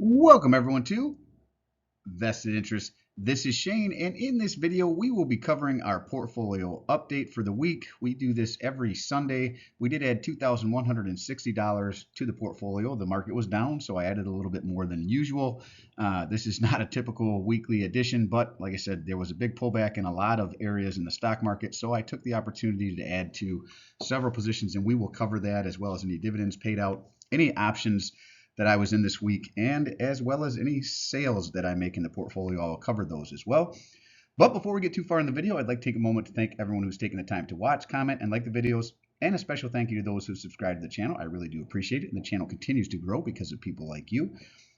Welcome everyone to Vested Interest. This is Shane, and in this video, we will be covering our portfolio update for the week. We do this every Sunday. We did add $2,160 to the portfolio. The market was down, so I added a little bit more than usual. This is not a typical weekly addition, but like I said, there was a big pullback in a lot of areas in the stock market, so I took the opportunity to add to several positions, and we will cover that as well as any dividends paid out, any options that I was in this week, and as well as any sales that I make in the portfolio. I'll cover those as well. But before we get too far in the video, I'd like to take a moment to thank everyone who's taken the time to watch, comment, and like the videos, and a special thank you to those who subscribe to the channel. I really do appreciate it, and the channel continues to grow because of people like you.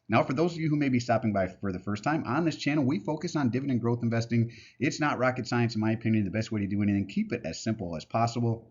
Now, for those of you who may be stopping by for the first time, on this channel, we focus on dividend growth investing. It's not rocket science, in my opinion. The best way to do anything, keep it as simple as possible.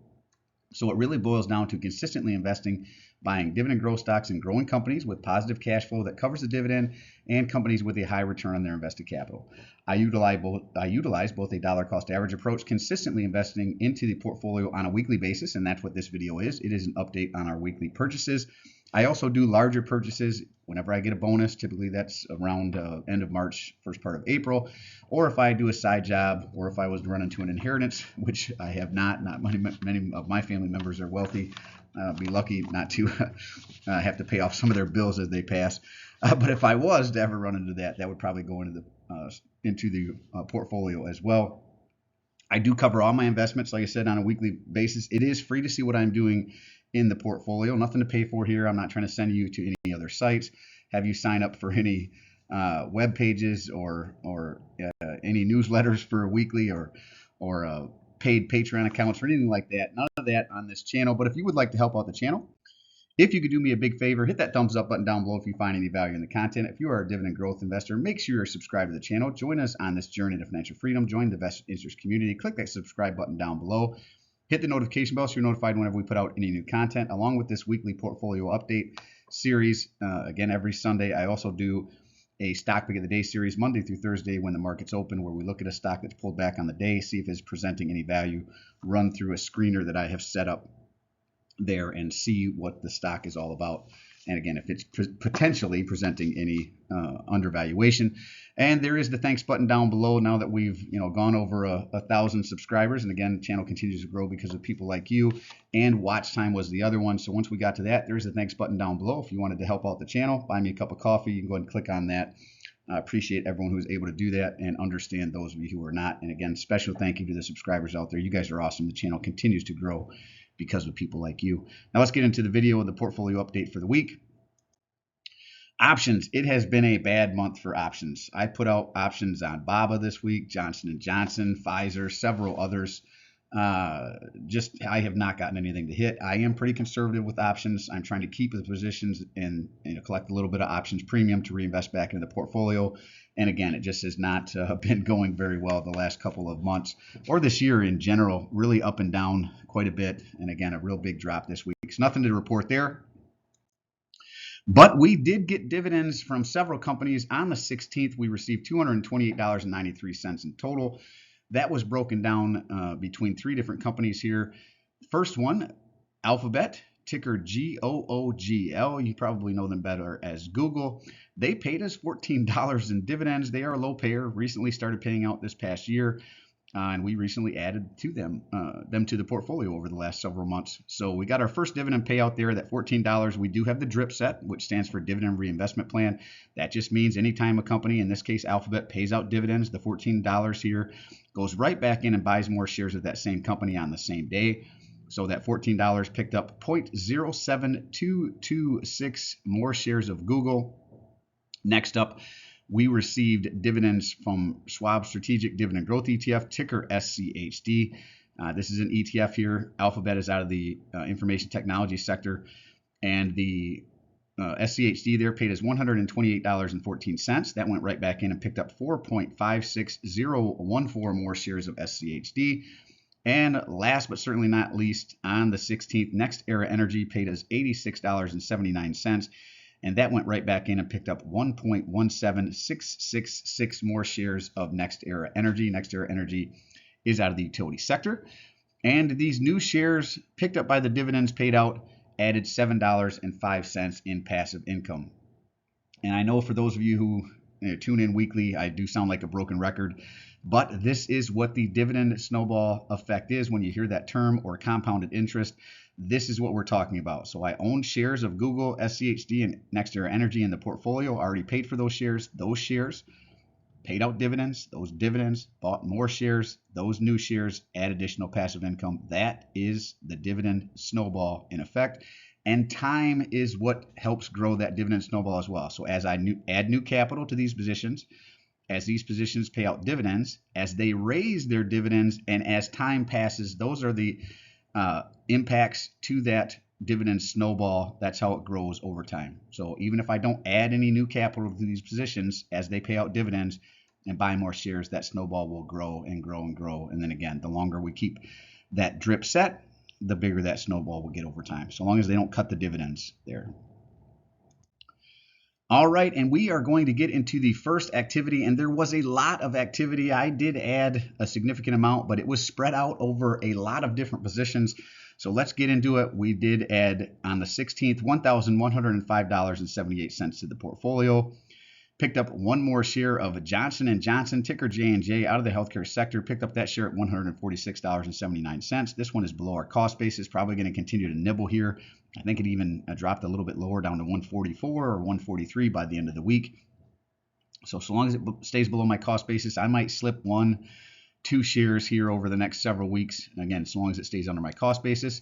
So it really boils down to consistently investing, buying dividend growth stocks and growing companies with positive cash flow that covers the dividend, and companies with a high return on their invested capital. I utilize both a dollar cost average approach, consistently investing into the portfolio on a weekly basis, and that's what this video is. It is an update on our weekly purchases. I also do larger purchases whenever I get a bonus. Typically that's around end of March, first part of April, or if I do a side job, or if I was to run into an inheritance, which I have not many of my family members are wealthy. Be lucky not to have to pay off some of their bills as they pass. But if I was to ever run into that, that would probably go into the portfolio as well. I do cover all my investments, like I said, on a weekly basis. It is free to see what I'm doing in the portfolio. Nothing to pay for here. I'm not trying to send you to any other sites, have you sign up for any web pages or any newsletters for a weekly or paid Patreon accounts or anything like that. None of that on this channel. But if you would like to help out the channel, if you could do me a big favor, hit that thumbs up button down below if you find any value in the content. If you are a dividend growth investor, make sure you're subscribed to the channel. Join us on this journey to financial freedom. Join the Vested Interest community. Click that subscribe button down below. Hit the notification bell so you're notified whenever we put out any new content, along with this weekly portfolio update series. Again, every Sunday, I also do a stock pick of the day series Monday through Thursday when the market's open, where we look at a stock that's pulled back on the day, see if it's presenting any value, run through a screener that I have set up there and see what the stock is all about. And again, if it's potentially presenting any undervaluation. And there is the thanks button down below now that we've gone over 1,000 subscribers. And again, the channel continues to grow because of people like you. And watch time was the other one. So once we got to that, there's the thanks button down below. If you wanted to help out the channel, buy me a cup of coffee, you can go ahead and click on that. I appreciate everyone who's able to do that and understand those of you who are not. And again, special thank you to the subscribers out there. You guys are awesome. The channel continues to grow because of people like you. Now let's get into the video of the portfolio update for the week. Options. It has been a bad month for options. I put out options on BABA this week, Johnson & Johnson, Pfizer, several others. I have not gotten anything to hit. I am pretty conservative with options. I'm trying to keep the positions and collect a little bit of options premium to reinvest back into the portfolio. And again, it just has not been going very well the last couple of months or this year in general, really up and down quite a bit. And again, a real big drop this week. So nothing to report there. But we did get dividends from several companies. On the 16th, we received $228.93 in total. That was broken down between three different companies here. First one, Alphabet, ticker GOOGL. You probably know them better as Google. They paid us $14 in dividends. They are a low payer, recently started paying out this past year. And we recently added to them to the portfolio over the last several months. So we got our first dividend payout there, that $14. We do have the DRIP set, which stands for Dividend Reinvestment Plan. That just means anytime a company, in this case Alphabet, pays out dividends, the $14 here goes right back in and buys more shares of that same company on the same day. So that $14 picked up 0.07226 more shares of Google. Next up, we received dividends from Schwab Strategic Dividend Growth ETF, ticker SCHD. This is an ETF here. Alphabet is out of the information technology sector. And the SCHD there paid us $128.14. That went right back in and picked up 4.56014 more shares of SCHD. And last but certainly not least, on the 16th, NextEra Energy paid us $86.79. And that went right back in and picked up 1.17666 more shares of NextEra Energy. NextEra Energy is out of the utility sector. And these new shares picked up by the dividends paid out added $7.05 in passive income. And I know for those of you who tune in weekly, I do sound like a broken record, but this is what the dividend snowball effect is. When you hear that term, or compounded interest, this is what we're talking about. So I own shares of Google, SCHD, and NextEra Energy in the portfolio. I already paid for those shares. Those shares paid out dividends. Those dividends bought more shares. Those new shares add additional passive income. That is the dividend snowball in effect. And time is what helps grow that dividend snowball as well. So as I add new capital to these positions, as these positions pay out dividends, as they raise their dividends, and as time passes, those are the impacts to that dividend snowball. That's how it grows over time. So even if I don't add any new capital to these positions, as they pay out dividends and buy more shares, that snowball will grow and grow and grow. And then again, the longer we keep that drip set, the bigger that snowball will get over time, so long as they don't cut the dividends there. All right, and we are going to get into the first activity, and there was a lot of activity. I did add a significant amount, but it was spread out over a lot of different positions. So let's get into it. We did add on the 16th $1,105.78 to the portfolio. Picked up one more share of Johnson & Johnson, ticker J&J, out of the healthcare sector. Picked up that share at $146.79. This one is below our cost basis. Probably going to continue to nibble here. I think it even dropped a little bit lower, down to 144 or 143 by the end of the week. So long as it stays below my cost basis, I might slip 1-2 shares here over the next several weeks. Again, so long as it stays under my cost basis.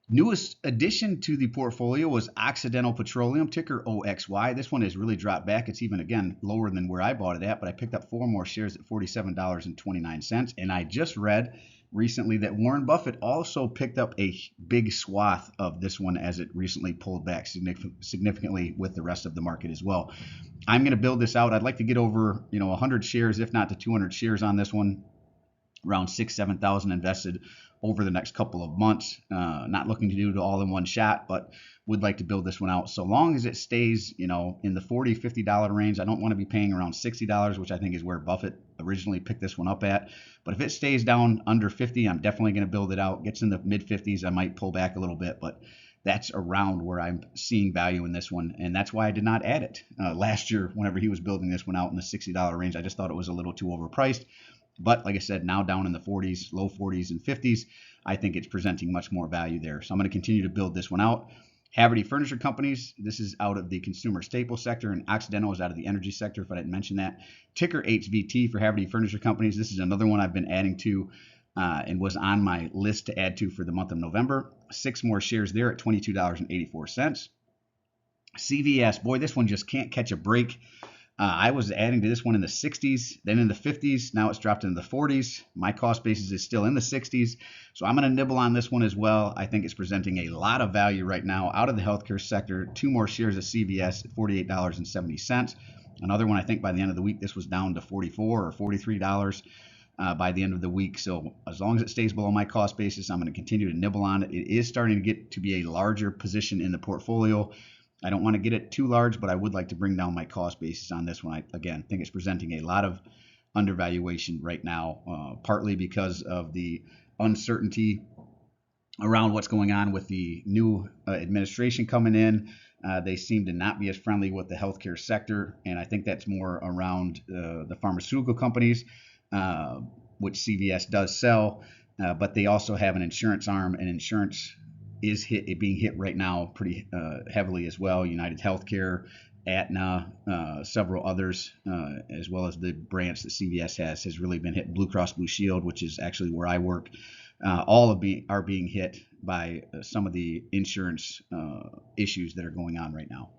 Newest addition to the portfolio was Occidental Petroleum, ticker OXY. This one has really dropped back. It's even, again, lower than where I bought it at, but I picked up 4 more shares at $47.29. And I just read recently that Warren Buffett also picked up a big swath of this one, as it recently pulled back significantly with the rest of the market as well. I'm going to build this out. I'd like to get over 100 shares, if not to 200 shares on this one, around 6,000-7,000 invested over the next couple of months. Not looking to do it all in one shot, but would like to build this one out. So long as it stays, in the $40-$50 range. I don't want to be paying around $60, which I think is where Buffett originally picked this one up at. But if it stays down under 50, I'm definitely going to build it out. Gets in the mid 50s, I might pull back a little bit, but that's around where I'm seeing value in this one. And that's why I did not add it last year whenever he was building this one out in the $60 range. I just thought it was a little too overpriced. But like I said, now down in the 40s, low 40s and 50s, I think it's presenting much more value there. So I'm going to continue to build this one out. Haverty Furniture Companies, this is out of the consumer staple sector, and Occidental is out of the energy sector, if I didn't mention that. Ticker HVT for Haverty Furniture Companies. This is another one I've been adding to and was on my list to add to for the month of November. 6 more shares there at $22.84. CVS, boy, this one just can't catch a break. I was adding to this one in the 60s, then in the 50s. Now it's dropped into the 40s. My cost basis is still in the 60s. So I'm going to nibble on this one as well. I think it's presenting a lot of value right now out of the healthcare sector. 2 more shares of CVS at $48.70. Another one, I think by the end of the week, this was down to $44 or $43 by the end of the week. So as long as it stays below my cost basis, I'm going to continue to nibble on it. It is starting to get to be a larger position in the portfolio. I don't want to get it too large, but I would like to bring down my cost basis on this one. I, again, think it's presenting a lot of undervaluation right now, partly because of the uncertainty around what's going on with the new administration coming in. They seem to not be as friendly with the healthcare sector, and I think that's more around the pharmaceutical companies, which CVS does sell, but they also have an insurance arm, and insurance is being hit right now pretty heavily as well. United Healthcare, Aetna, several others, as well as the branch that CVS has really been hit. Blue Cross Blue Shield, which is actually where I work, all are being hit by some of the insurance issues that are going on right now.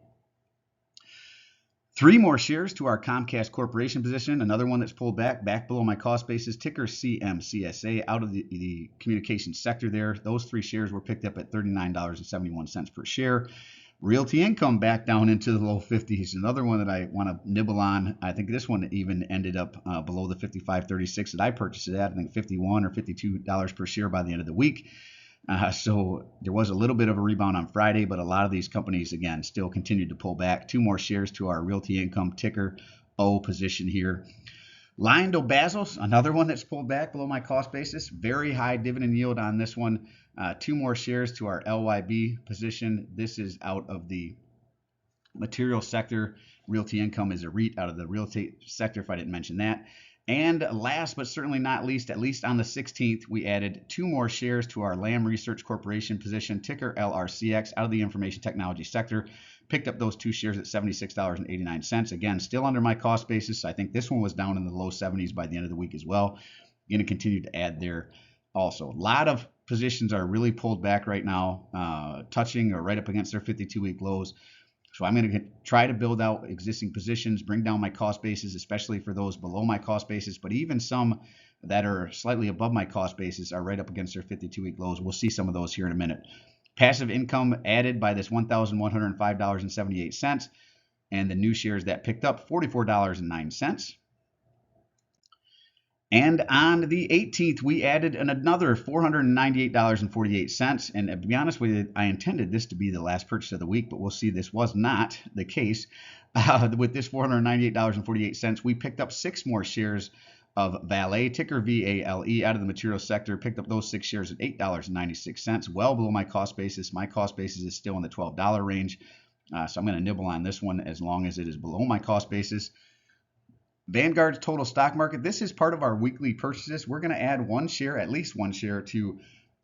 3 more shares to our Comcast Corporation position, another one that's pulled back below my cost basis, ticker CMCSA, out of the communications sector there. Those 3 shares were picked up at $39.71 per share. Realty Income back down into the low 50s, another one that I want to nibble on. I think this one even ended up below the $55.36 that I purchased it at. I think $51 or $52 per share by the end of the week. So there was a little bit of a rebound on Friday, but a lot of these companies, again, still continued to pull back. 2 more shares to our Realty Income ticker O position here. LyondellBasell, another one that's pulled back below my cost basis. Very high dividend yield on this one. 2 more shares to our LYB position. This is out of the Material sector, Realty Income is a REIT out of the real estate sector, if I didn't mention that. And last but certainly not least, at least on the 16th, we added 2 more shares to our Lam Research Corporation position, ticker LRCX, out of the information technology sector. Picked up those 2 shares at $76.89. Again, still under my cost basis. I think this one was down in the low 70s by the end of the week as well. Going to continue to add there also. A lot of positions are really pulled back right now, touching or right up against their 52-week lows. So I'm going to try to build out existing positions, bring down my cost basis, especially for those below my cost basis. But even some that are slightly above my cost basis are right up against their 52-week lows. We'll see some of those here in a minute. Passive income added by this $1,105.78. And the new shares that picked up $44.09. And on the 18th, we added another $498.48. And to be honest with you, I intended this to be the last purchase of the week, but we'll see this was not the case. With this $498.48, we picked up 6 more shares of Vale, ticker VALE, out of the materials sector. Picked up those 6 shares at $8.96, well below my cost basis. My cost basis is still in the $12 range. So I'm going to nibble on this one as long as it is below my cost basis. Vanguard's total stock market. This is part of our weekly purchases. We're going to add 1 share, at least 1 share, to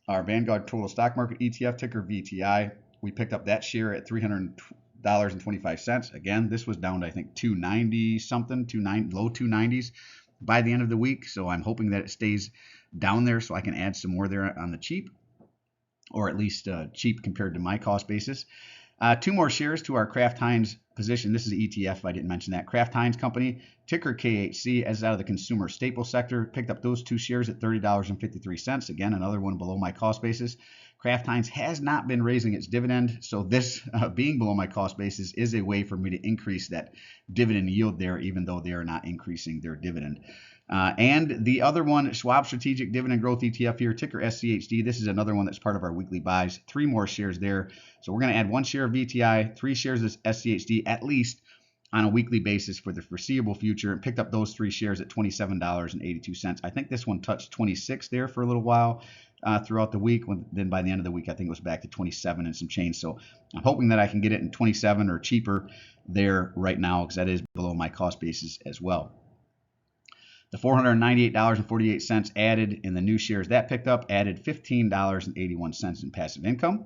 our Vanguard total stock market ETF, ticker VTI. We picked up that share at $300.25. Again, this was down to, I think, 290 something, low 290s by the end of the week. So I'm hoping that it stays down there so I can add some more there on the cheap, or at least cheap compared to my cost basis. 2 more shares to our Kraft Heinz position. This is an ETF, I didn't mention that. Kraft Heinz Company, ticker KHC, as out of the consumer staple sector. Picked up those 2 shares at $30.53. Again, another one below my cost basis. Kraft Heinz has not been raising its dividend, so this being below my cost basis is a way for me to increase that dividend yield there, even though they are not increasing their dividend. And the other one, Schwab Strategic Dividend Growth ETF here, ticker SCHD. This is another one that's part of our weekly buys. 3 more shares there. So we're going to add 1 share of VTI, 3 shares of SCHD at least on a weekly basis for the foreseeable future, and picked up those 3 shares at $27.82. I think this one touched 26 there for a little while throughout the week. Then by the end of the week, I think it was back to 27 and some change. So I'm hoping that I can get it in 27 or cheaper there right now, because that is below my cost basis as well. The $498.48 added in the new shares that picked up added $15.81 in passive income.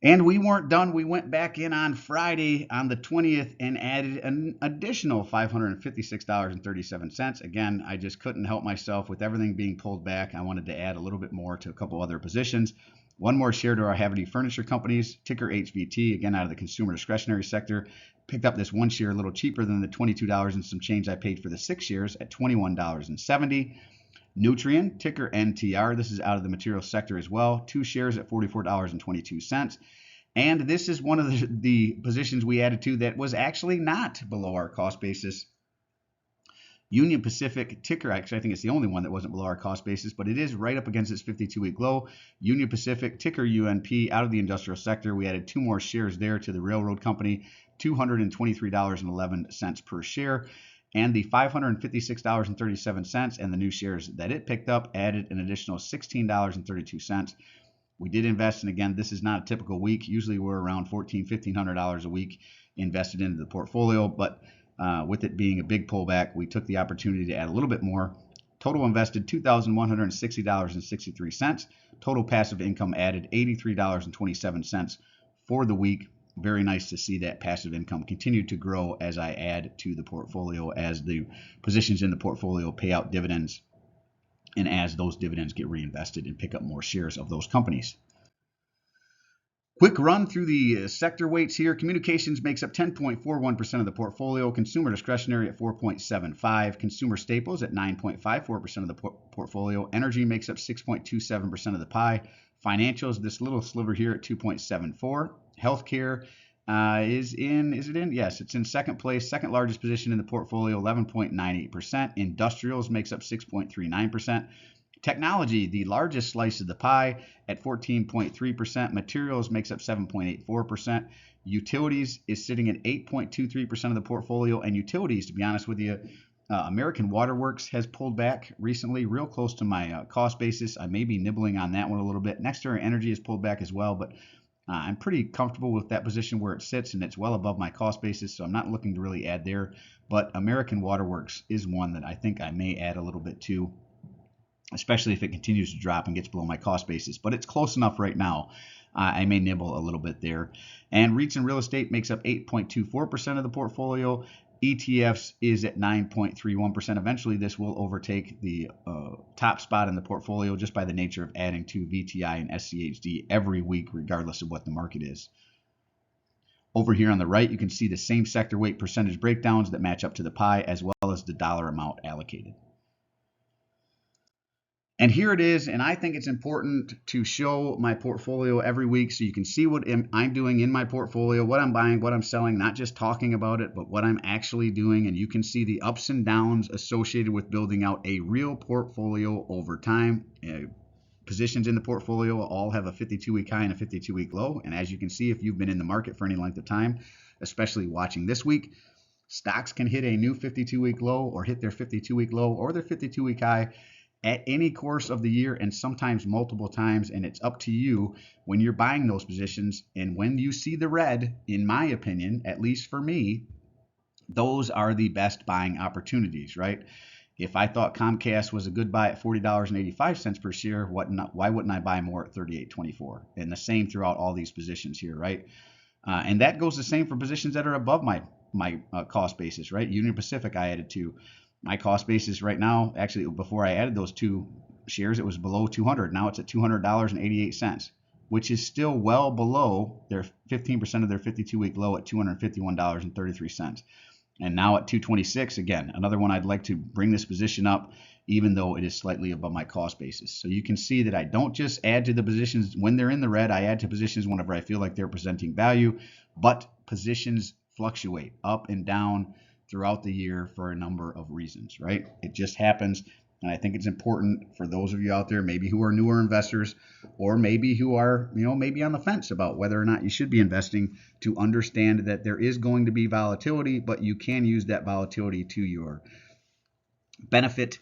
And we weren't done. We went back in on Friday on the 20th and added an additional $556.37. Again, I just couldn't help myself with everything being pulled back. I wanted to add a little bit more to a couple other positions. 1 more share to our Havity Furniture Companies, ticker HVT, again out of the consumer discretionary sector. Picked up this 1 share a little cheaper than the $22 and some change I paid for the 6 shares at $21.70. Nutrien, ticker NTR. This is out of the materials sector as well. 2 shares at $44.22. And this is one of the positions we added to that was actually not below our cost basis. Union Pacific, ticker, actually I think it's the only one that wasn't below our cost basis, but it is right up against its 52-week low. Union Pacific, ticker UNP, out of the industrial sector. We added 2 more shares there to the railroad company, $223.11 per share. And the $556.37 and the new shares that it picked up added an additional $16.32. We did invest, and again, this is not a typical week. Usually we're around $1,400, $1,500 a week invested into the portfolio, but with it being a big pullback, we took the opportunity to add a little bit more. Total invested $2,160.63. Total passive income added $83.27 for the week. Very nice to see that passive income continue to grow as I add to the portfolio, as the positions in the portfolio pay out dividends, and as those dividends get reinvested and pick up more shares of those companies. Quick run through the sector weights here. Communications makes up 10.41% of the portfolio. Consumer discretionary at 4.75%. Consumer staples at 9.54% of the portfolio. Energy makes up 6.27% of the pie. Financials, this little sliver here at 2.74%. Healthcare is it in? Yes, it's in second place, second largest position in the portfolio, 11.98%. Industrials makes up 6.39%. Technology, the largest slice of the pie at 14.3%. Materials makes up 7.84%. Utilities is sitting at 8.23% of the portfolio. And utilities, to be honest with you, American Water Works has pulled back recently, real close to my cost basis. I may be nibbling on that one a little bit. NextEra Energy has pulled back as well, but I'm pretty comfortable with that position where it sits, and it's well above my cost basis, so I'm not looking to really add there. But American Waterworks is one that I think I may add a little bit to, especially if it continues to drop and gets below my cost basis. But it's close enough right now. I may nibble a little bit there. And REITs and real estate makes up 8.24% of the portfolio. ETFs is at 9.31%. Eventually, this will overtake the top spot in the portfolio just by the nature of adding to VTI and SCHD every week, regardless of what the market is. Over here on the right, you can see the same sector weight percentage breakdowns that match up to the pie, as well as the dollar amount allocated. And here it is, and I think it's important to show my portfolio every week so you can see what I'm doing in my portfolio, what I'm buying, what I'm selling, not just talking about it, but what I'm actually doing. And you can see the ups and downs associated with building out a real portfolio over time. Positions in the portfolio all have a 52-week high and a 52-week low. And as you can see, if you've been in the market for any length of time, especially watching this week, stocks can hit a new 52-week low or hit their 52-week low or their 52-week high at any course of the year, and sometimes multiple times. And it's up to you when you're buying those positions. And when you see the red, in my opinion, at least for me, those are the best buying opportunities, right? If I thought Comcast was a good buy at $40.85 per share, why wouldn't I buy more at $38.24? And the same throughout all these positions here, right? And that goes the same for positions that are above my cost basis, right? Union Pacific I added to. My cost basis right now, actually before I added those two shares, it was below 200. Now it's at $200.88, which is still well below their 15% of their 52-week low at $251.33. And now at 226, again, another one I'd like to bring this position up, even though it is slightly above my cost basis. So you can see that I don't just add to the positions when they're in the red. I add to positions whenever I feel like they're presenting value, but positions fluctuate up and down throughout the year for a number of reasons, right? It just happens. And I think it's important for those of you out there, maybe who are newer investors, or maybe who are, maybe on the fence about whether or not you should be investing, to understand that there is going to be volatility, but you can use that volatility to your benefit.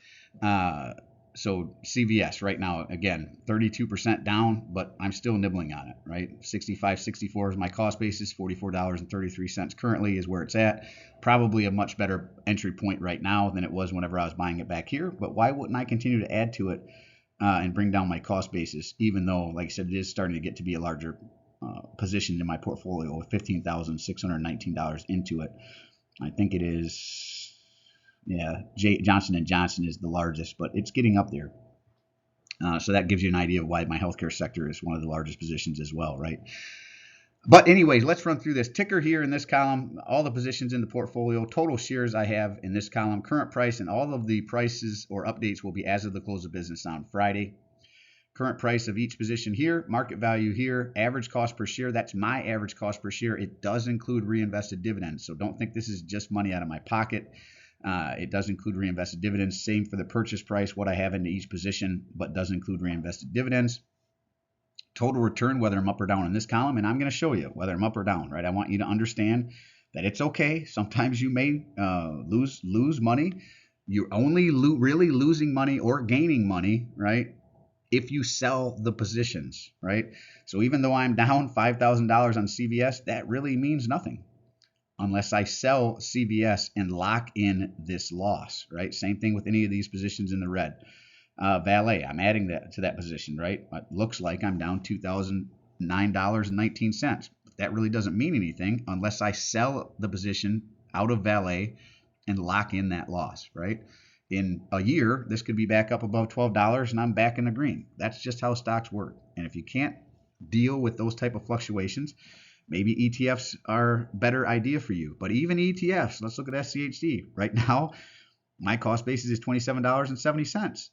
So CVS right now, again, 32% down, but I'm still nibbling on it, right? 65.64 is my cost basis. $44.33 currently is where it's at. Probably a much better entry point right now than it was whenever I was buying it back here. But why wouldn't I continue to add to it and bring down my cost basis, even though, like I said, it is starting to get to be a larger position in my portfolio with $15,619 into it. I think it is. Yeah, Johnson & Johnson is the largest, but it's getting up there. So that gives you an idea of why my healthcare sector is one of the largest positions as well, right? But anyways, let's run through this. Ticker here in this column, all the positions in the portfolio, total shares I have in this column, current price, and all of the prices or updates will be as of the close of business on Friday. Current price of each position here, market value here, average cost per share. That's my average cost per share. It does include reinvested dividends. So don't think this is just money out of my pocket. It does include reinvested dividends. Same for the purchase price, what I have into each position, but does include reinvested dividends. Total return, whether I'm up or down in this column, and I'm going to show you whether I'm up or down, right? I want you to understand that it's okay. Sometimes you may lose money. You're only really losing money or gaining money, right, if you sell the positions, right? So even though I'm down $5,000 on CVS, that really means nothing unless I sell CVS and lock in this loss, right? Same thing with any of these positions in the red. Valet, I'm adding that to that position, right? It looks like I'm down $2,009.19. But that really doesn't mean anything unless I sell the position out of Valet and lock in that loss, right? In a year, this could be back up above $12 and I'm back in the green. That's just how stocks work. And if you can't deal with those type of fluctuations, maybe ETFs are a better idea for you. But even ETFs, let's look at SCHD. Right now, my cost basis is $27.70.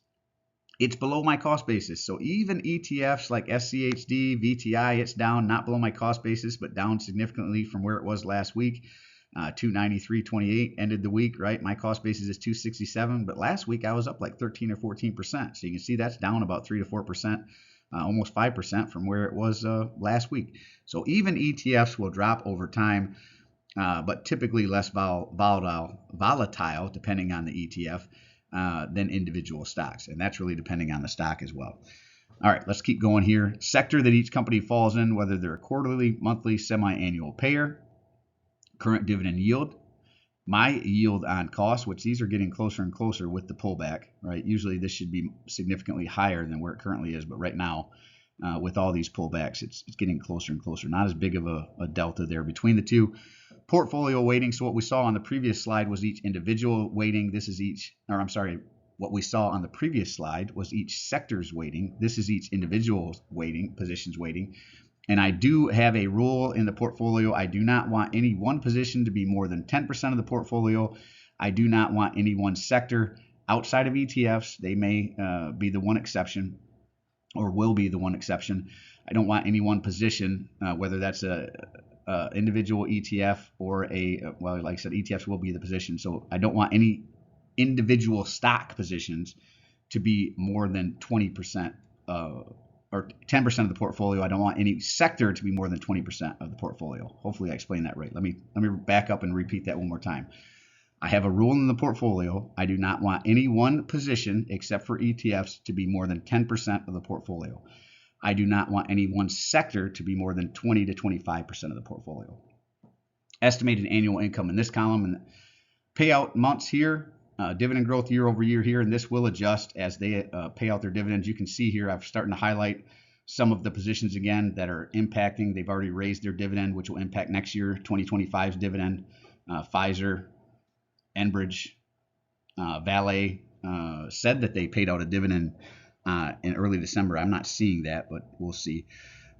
It's below my cost basis. So even ETFs like SCHD, VTI, it's down, not below my cost basis, but down significantly from where it was last week. 293.28 ended the week, right? My cost basis is 267, but last week I was up like 13 or 14%. So you can see that's down about 3 to 4%. Almost 5% from where it was last week. So even ETFs will drop over time, but typically less volatile, depending on the ETF, than individual stocks. And that's really depending on the stock as well. All right, let's keep going here. Sector that each company falls in, whether they're a quarterly, monthly, semi-annual payer, current dividend yield, my yield on cost, which these are getting closer and closer with the pullback, right? Usually this should be significantly higher than where it currently is, but right now, with all these pullbacks, it's getting closer and closer. Not as big of a delta there between the two. Portfolio weighting. So what we saw on the previous slide was each individual weighting. This is each, or I'm sorry, what we saw on the previous slide was each sector's weighting. This is each individual's weighting, positions weighting. And I do have a rule in the portfolio. I do not want any one position to be more than 10% of the portfolio. I do not want any one sector outside of ETFs. They may be the one exception, or will be the one exception. I don't want any one position, whether that's a individual ETF or well, like I said, ETFs will be the position. So I don't want any individual stock positions to be more than 20% or 10% of the portfolio. I don't want any sector to be more than 20% of the portfolio. Hopefully I explained that right. Let me back up and repeat that one more time. I have a rule in the portfolio. I do not want any one position, except for ETFs, to be more than 10% of the portfolio. I do not want any one sector to be more than 20 to 25% of the portfolio. Estimated annual income in this column, and payout months here, dividend growth year over year here, and this will adjust as they pay out their dividends. You can see here I'm starting to highlight some of the positions again that are impacting. They've already raised their dividend, which will impact next year, 2025's dividend. Pfizer, Enbridge, Vale said that they paid out a dividend in early December. I'm not seeing that, but we'll see.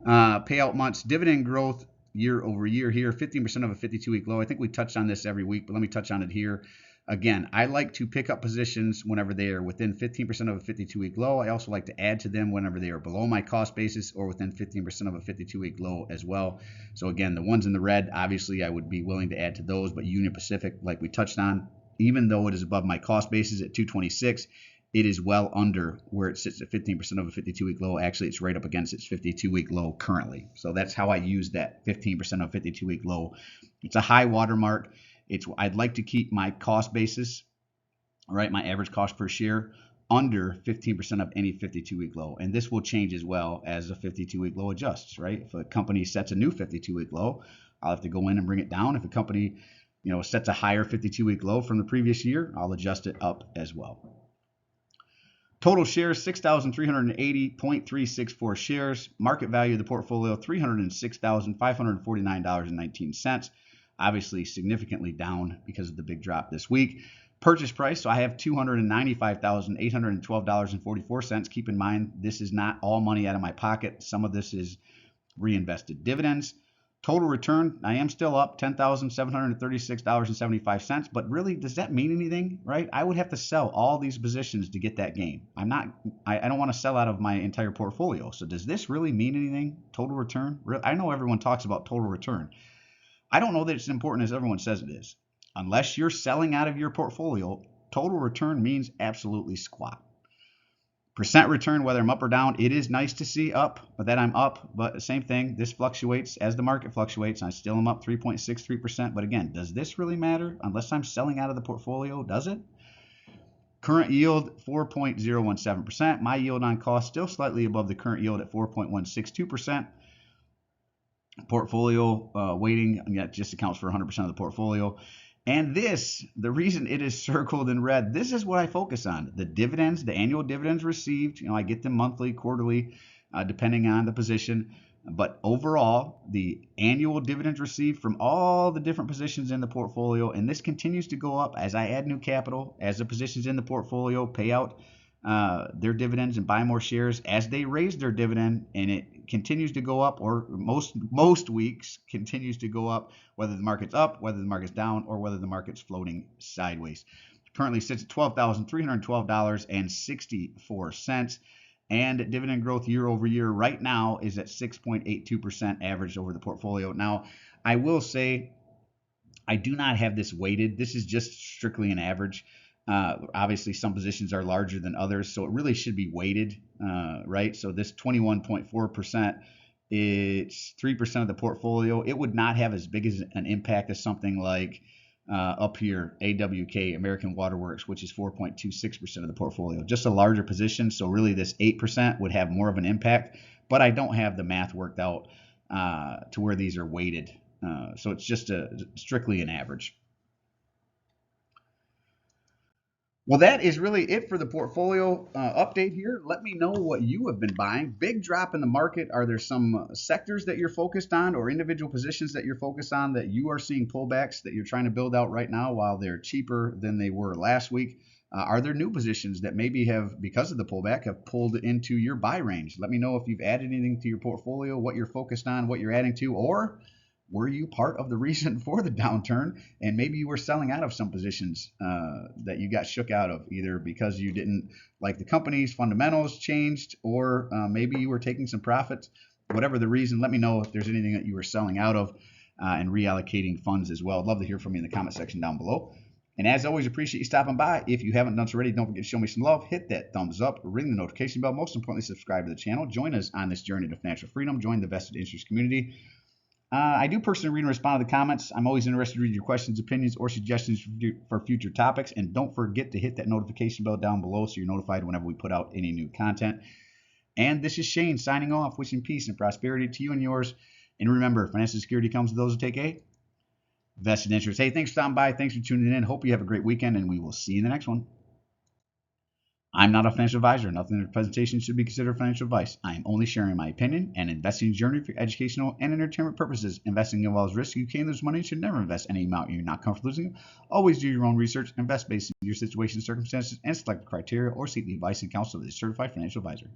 Payout months, dividend growth year over year here, 15% of a 52-week low. I think we touch on this every week, but let me touch on it here. Again, I like to pick up positions whenever they are within 15% of a 52-week low. I also like to add to them whenever they are below my cost basis or within 15% of a 52-week low as well. So again, the ones in the red, obviously I would be willing to add to those, but Union Pacific, like we touched on, even though it is above my cost basis at 226, it is well under where it sits at 15% of a 52-week low. Actually, it's right up against its 52-week low currently. So that's how I use that 15% of 52-week low. It's a high watermark. I'd like to keep my cost basis, right, my average cost per share, under 15% of any 52-week low. And this will change as well as a 52-week low adjusts, right? If a company sets a new 52-week low, I'll have to go in and bring it down. If a company, sets a higher 52-week low from the previous year, I'll adjust it up as well. Total shares, 6,380.364 shares. Market value of the portfolio, $306,549.19. Obviously significantly down because of the big drop this week. Purchase price, so I have $295,812.44. Keep in mind, this is not all money out of my pocket. Some of this is reinvested dividends. Total return, I am still up, $10,736.75. But really, does that mean anything, right? I would have to sell all these positions to get that gain. I don't want to sell out of my entire portfolio. So does this really mean anything, total return? I know everyone talks about total return. I don't know that it's as important as everyone says it is. Unless you're selling out of your portfolio, total return means absolutely squat. Percent return, whether I'm up or down, it is nice to see up, but that I'm up. But the same thing, this fluctuates as the market fluctuates. I still am up 3.63%. But again, does this really matter? Unless I'm selling out of the portfolio, does it? Current yield, 4.017%. My yield on cost still slightly above the current yield at 4.162%. Portfolio weighting, that just accounts for 100% of the portfolio. And this, the reason it is circled in red, this is what I focus on. The dividends, the annual dividends received, I get them monthly, quarterly, depending on the position. But overall, the annual dividends received from all the different positions in the portfolio, and this continues to go up as I add new capital, as the positions in the portfolio pay out their dividends and buy more shares, as they raise their dividend, and it continues to go up, or most weeks continues to go up, whether the market's up, whether the market's down, or whether the market's floating sideways. Currently sits at $12,312.64, and dividend growth year over year right now is at 6.82% average over the portfolio. Now, I will say I do not have this weighted. This is just strictly an average. Obviously, some positions are larger than others, so it really should be weighted, right? So this 21.4%, it's 3% of the portfolio. It would not have as big as an impact as something like Up here, AWK, American Waterworks, which is 4.26% of the portfolio. Just a larger position, so really this 8% would have more of an impact, but I don't have the math worked out to where these are weighted. So it's just strictly an average. Well, that is really it for the portfolio update here. Let me know what you have been buying. Big drop in the market. Are there some sectors that you're focused on or individual positions that you're focused on that you are seeing pullbacks that you're trying to build out right now while they're cheaper than they were last week? Are there new positions that maybe have, because of the pullback, have pulled into your buy range? Let me know if you've added anything to your portfolio, what you're focused on, what you're adding to, or were you part of the reason for the downturn, and maybe you were selling out of some positions that you got shook out of, either because you didn't like the company's fundamentals changed, or maybe you were taking some profits. Whatever the reason, let me know if there's anything that you were selling out of and reallocating funds as well. I'd love to hear from you in the comment section down below. And as always, appreciate you stopping by. If you haven't done so already, don't forget to show me some love. Hit that thumbs up, ring the notification bell. Most importantly, subscribe to the channel. Join us on this journey to financial freedom. Join the vested interest community. I do personally read and respond to the comments. I'm always interested to read your questions, opinions, or suggestions for future topics. And don't forget to hit that notification bell down below so you're notified whenever we put out any new content. And this is Shane signing off, wishing peace and prosperity to you and yours. And remember, financial security comes to those who take a vested interest. Hey, thanks for stopping by. Thanks for tuning in. Hope you have a great weekend, and we will see you in the next one. I'm not a financial advisor. Nothing in the presentation should be considered financial advice. I am only sharing my opinion and investing journey for educational and entertainment purposes. Investing involves risk. You can lose money. You should never invest any amount you're not comfortable losing. Always do your own research. Invest based on your situation, circumstances, and select criteria, or seek the advice and counsel of a certified financial advisor.